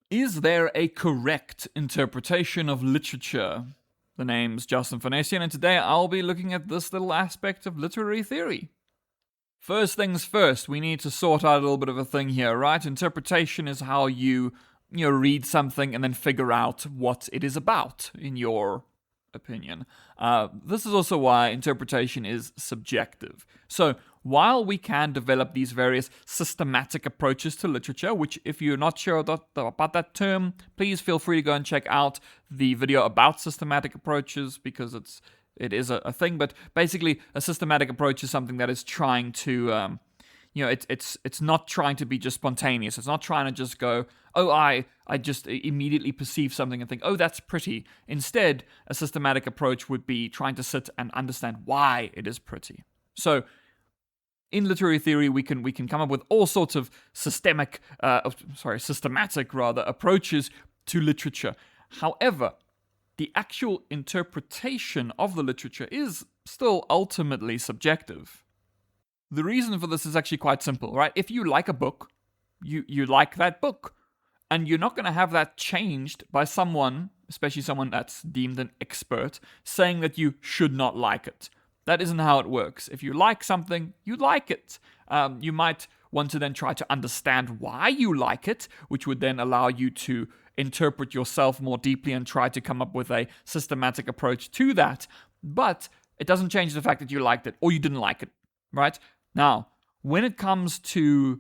Is there a correct interpretation of literature? The name's Justin Fanesian, and today I'll be looking at this little aspect of literary theory. First things first, we need to sort out a little bit of a thing here, right? Interpretation is how you read something and then figure out what it is about, in your opinion. This is also why interpretation is subjective. So, while we can develop these various systematic approaches to literature, which if you're not sure about that term, please feel free to go and check out the video about systematic approaches, because it is a thing. But basically, a systematic approach is something that is trying to it's not trying to be just spontaneous. It's not trying to just go, oh, I just immediately perceive something and think, oh, that's pretty. Instead, a systematic approach would be trying to sit and understand why it is pretty. So, in literary theory, we can come up with all sorts of systematic approaches to literature. However, the actual interpretation of the literature is still ultimately subjective. The reason for this is actually quite simple, right? If you like a book, you like that book. And you're not going to have that changed by someone, especially someone that's deemed an expert, saying that you should not like it. That isn't how it works. If you like something, you like it. You might want to then try to understand why you like it, which would then allow you to interpret yourself more deeply and try to come up with a systematic approach to that. But it doesn't change the fact that you liked it or you didn't like it, right? Now, when it comes to,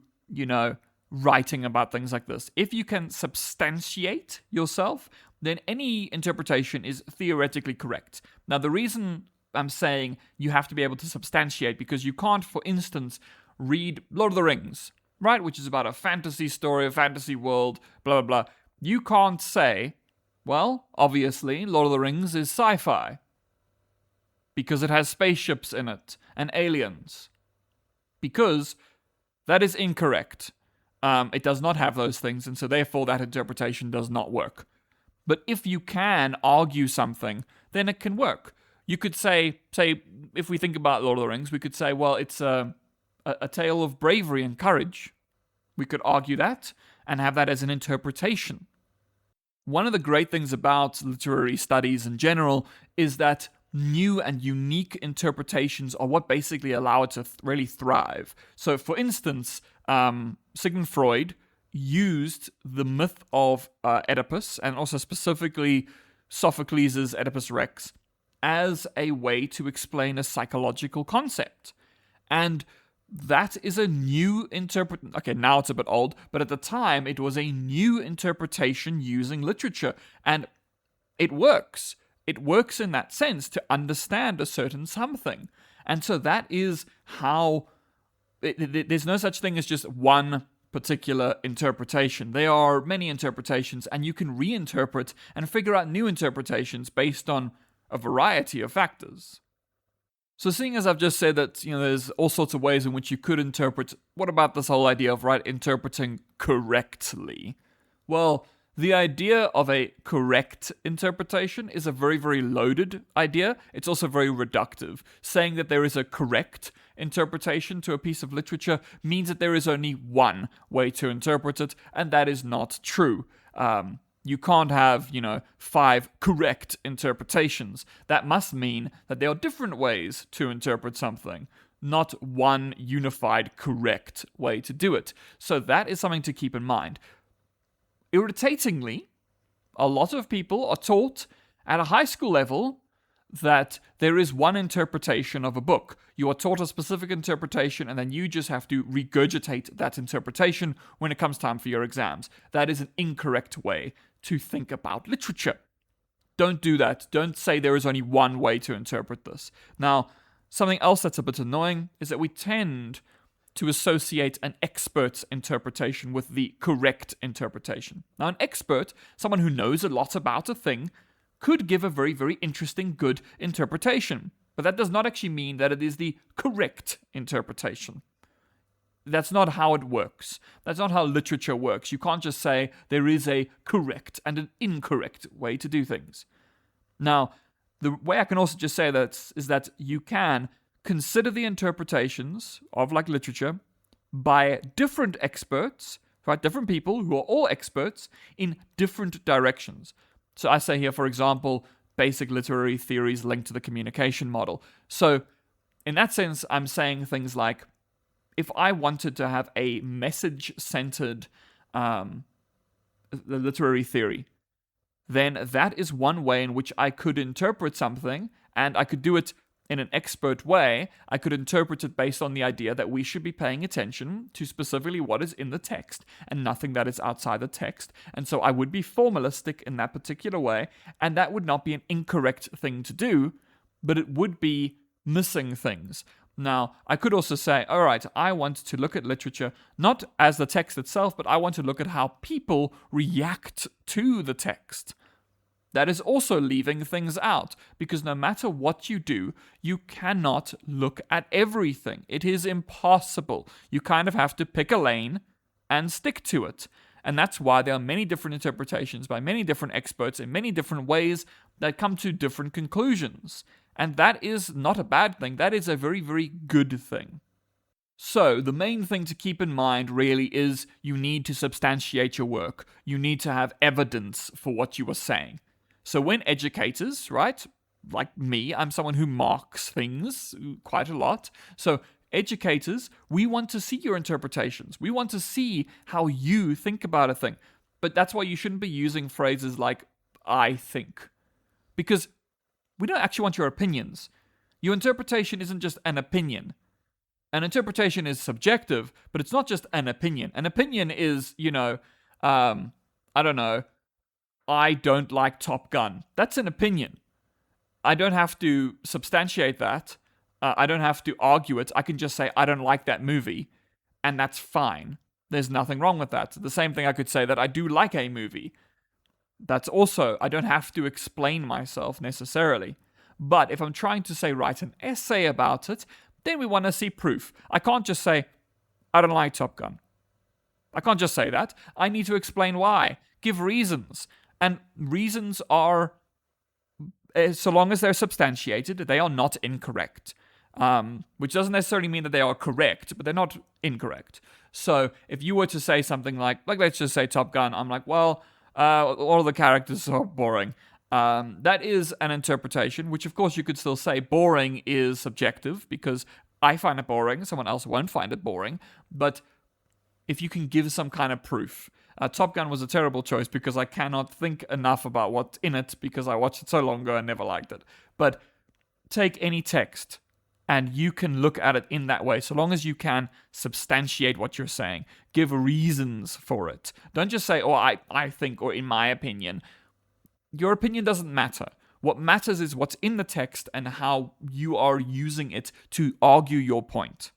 writing about things like this, if you can substantiate yourself, then any interpretation is theoretically correct. Now, the reason I'm saying you have to be able to substantiate, because you can't, for instance, read Lord of the Rings, right? Which is about a fantasy story, a fantasy world, blah, blah, blah. You can't say, well, obviously, Lord of the Rings is sci-fi, because it has spaceships in it and aliens. Because that is incorrect. It does not have those things, and so therefore that interpretation does not work. But if you can argue something, then it can work. You could say, if we think about Lord of the Rings, we could say, well, it's a tale of bravery and courage. We could argue that and have that as an interpretation. One of the great things about literary studies in general is that new and unique interpretations are what basically allow it to really thrive. So, for instance, Sigmund Freud used the myth of Oedipus, and also specifically Sophocles' Oedipus Rex, as a way to explain a psychological concept. And that is a new interpretation. Okay, now it's a bit old, but at the time it was a new interpretation using literature. And it works. It works in that sense to understand a certain something. And so that is how... there's no such thing as just one particular interpretation. There are many interpretations, and you can reinterpret and figure out new interpretations based on a variety of factors. So seeing as I've just said that, there's all sorts of ways in which you could interpret, what about this whole idea of, interpreting correctly? Well, the idea of a correct interpretation is a very, very loaded idea. It's also very reductive. Saying that there is a correct interpretation to a piece of literature means that there is only one way to interpret it, and that is not true. You can't have, 5 correct interpretations. That must mean that there are different ways to interpret something, not one unified correct way to do it. So that is something to keep in mind. Irritatingly, a lot of people are taught at a high school level that there is one interpretation of a book. You are taught a specific interpretation, and then you just have to regurgitate that interpretation when it comes time for your exams. That is an incorrect way to think about literature. Don't do that. Don't say there is only one way to interpret this. Now, something else that's a bit annoying is that we tend to associate an expert's interpretation with the correct interpretation. Now, an expert, someone who knows a lot about a thing, could give a very, very interesting, good interpretation. But that does not actually mean that it is the correct interpretation. That's not how it works. That's not how literature works. You can't just say there is a correct and an incorrect way to do things. Now, the way I can also just say that is that you can consider the interpretations of literature by different experts right? Different people who are all experts in different directions. So I say here, for example, basic literary theories linked to the communication model. So in that sense, I'm saying things like, if I wanted to have a message-centered literary theory, then that is one way in which I could interpret something, and I could do it in an expert way. I could interpret it based on the idea that we should be paying attention to specifically what is in the text and nothing that is outside the text. And so I would be formalistic in that particular way, and that would not be an incorrect thing to do, but it would be missing things. Now, I could also say, all right, I want to look at literature not as the text itself, but I want to look at how people react to the text. That is also leaving things out, because no matter what you do, you cannot look at everything. It is impossible. You kind of have to pick a lane and stick to it. And that's why there are many different interpretations by many different experts in many different ways that come to different conclusions. And that is not a bad thing. That is a very, very good thing. So, the main thing to keep in mind really is you need to substantiate your work. You need to have evidence for what you are saying. So when educators, right, like me, I'm someone who marks things quite a lot. So educators, we want to see your interpretations. We want to see how you think about a thing. But that's why you shouldn't be using phrases like, I think. Because we don't actually want your opinions. Your interpretation isn't just an opinion. An interpretation is subjective, but it's not just an opinion. An opinion is, I don't know, I don't like Top Gun. That's an opinion. I don't have to substantiate that. I don't have to argue it. I can just say, I don't like that movie, and that's fine. There's nothing wrong with that. The same thing I could say that I do like a movie. That's also, I don't have to explain myself necessarily. But if I'm trying to say, write an essay about it, then we want to see proof. I can't just say, I don't like Top Gun. I can't just say that. I need to explain why. Give reasons. And reasons are, so long as they're substantiated, they are not incorrect. Which doesn't necessarily mean that they are correct, but they're not incorrect. So if you were to say something like let's just say Top Gun, I'm like, well, all the characters are boring. That is an interpretation, which of course you could still say boring is subjective, because I find it boring, someone else won't find it boring. But if you can give some kind of proof. Top Gun was a terrible choice because I cannot think enough about what's in it because I watched it so long ago and never liked it. But take any text and you can look at it in that way, so long as you can substantiate what you're saying. Give reasons for it. Don't just say, I think, or in my opinion. Your opinion doesn't matter. What matters is what's in the text and how you are using it to argue your point.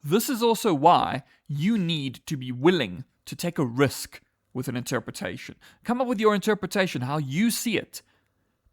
This is also why you need to be willing to take a risk with an interpretation. Come up with your interpretation, how you see it,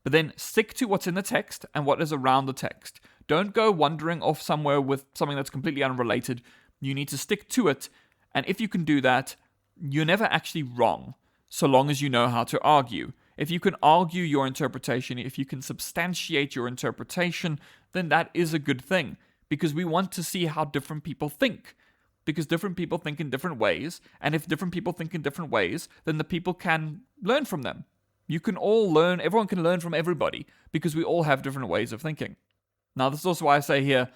but then stick to what's in the text and what is around the text. Don't go wandering off somewhere with something that's completely unrelated. You need to stick to it, and if you can do that, you're never actually wrong, so long as you know how to argue. If you can argue your interpretation, if you can substantiate your interpretation, then that is a good thing, because we want to see how different people think. Because different people think in different ways, and if different people think in different ways, then the people can learn from them. You can all learn, everyone can learn from everybody, because we all have different ways of thinking. Now, this is also why I say here,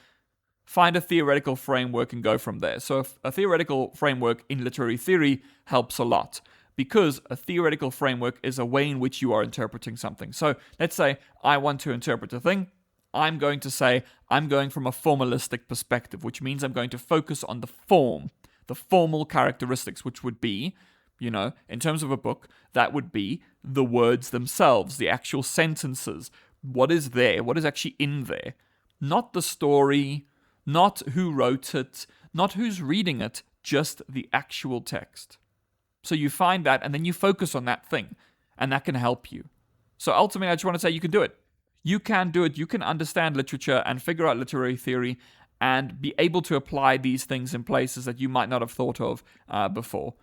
find a theoretical framework and go from there. So a theoretical framework in literary theory helps a lot, because a theoretical framework is a way in which you are interpreting something. So let's say I want to interpret a thing. I'm going to say, I'm going from a formalistic perspective, which means I'm going to focus on the form, the formal characteristics, which would be, in terms of a book, that would be the words themselves, the actual sentences, what is there, what is actually in there. Not the story, not who wrote it, not who's reading it, just the actual text. So you find that, and then you focus on that thing, and that can help you. So ultimately, I just want to say you can do it. You can do it. You can understand literature and figure out literary theory and be able to apply these things in places that you might not have thought of before.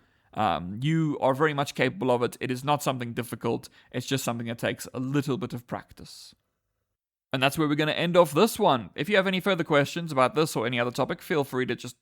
You are very much capable of it. It is not something difficult. It's just something that takes a little bit of practice. And that's where we're going to end off this one. If you have any further questions about this or any other topic, feel free to just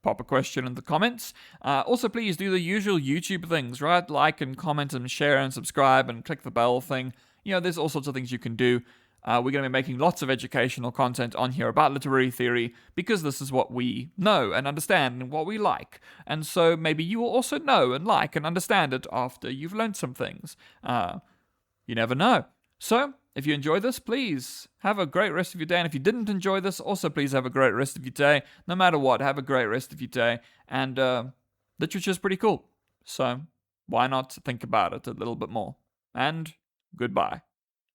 pop a question in the comments. Also, please do the usual YouTube things, right? Like and comment and share and subscribe and click the bell thing. There's all sorts of things you can do. We're going to be making lots of educational content on here about literary theory because this is what we know and understand and what we like. And so maybe you will also know and like and understand it after you've learned some things. You never know. So, if you enjoyed this, please have a great rest of your day. And if you didn't enjoy this, also please have a great rest of your day. No matter what, have a great rest of your day. And literature's pretty cool. So, why not think about it a little bit more? And goodbye.